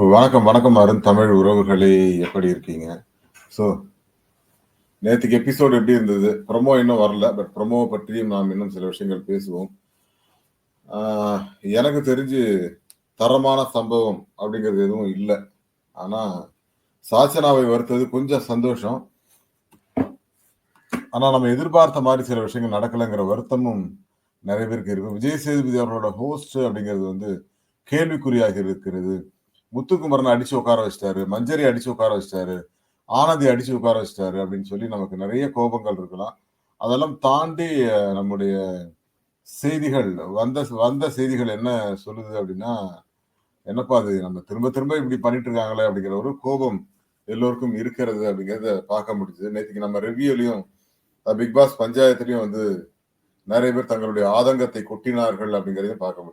வணக்கம், வணக்கம் அருந்தமிழ் உறவுகளே! எப்படி இருக்கீங்க? ஸோ, நேத்துக்கு எபிசோட் எப்படி இருந்தது? ப்ரமோ இன்னும் வரல. பட் ப்ரமோவ பற்றியும் நாம் இன்னும் சில விஷயங்கள் பேசுவோம். ஆ எனக்கு தெரிஞ்சு தரமான சம்பவம் அப்படிங்கிறது எதுவும் இல்ல. ஆனா, சாச்சனாவை வறுத்தது கொஞ்சம் சந்தோஷம். ஆனா, நம்ம எதிர்பார்த்த மாரி சில விஷயங்கள் நடக்கலங்கிற வருத்தமும் நெறைய பேருக்கு இருக்கு. விஜய் சேதுபதி அவர்களோட ஹோஸ்ட் அப்படிங்கிறது வந்து கேள்விக்குறியாகி இருக்கிறது. முத்துக்குமரன அடிச்சு உட்கார வச்சுட்டாரு. மஞ்சரி அடிச்சு உட்கார வச்சுட்டாரு. ஆனந்தி அடிச்சு உட்கார வச்சுட்டாரு அப்படின்னு சொல்லி நமக்கு நெறைய கோபங்கள் இருக்கலாம். அதெல்லாம் தாண்டி நம்முடைய செய்திகள் வந்த வந்த செய்திகள் என்ன சொல்லுது அப்படின்னா, என்னப்பா அது நம்ம திரும்ப திரும்ப இப்படி பண்ணிட்டு இருக்காங்களே அப்படிங்கிற ஒரு கோபம் எல்லோருக்கும் இருக்கிறது அப்படிங்கிறத பார்க்க முடிஞ்சது. நேத்தைக்கு நம்ம ரிவ்யூலயும் பிக் பாஸ் பஞ்சாயத்துலயும் வந்து நெறைய பேர் தங்களுடைய ஆதங்கத்தை கொட்டினார்கள் அப்படிங்கிறதையும் பார்க்க முடியும்.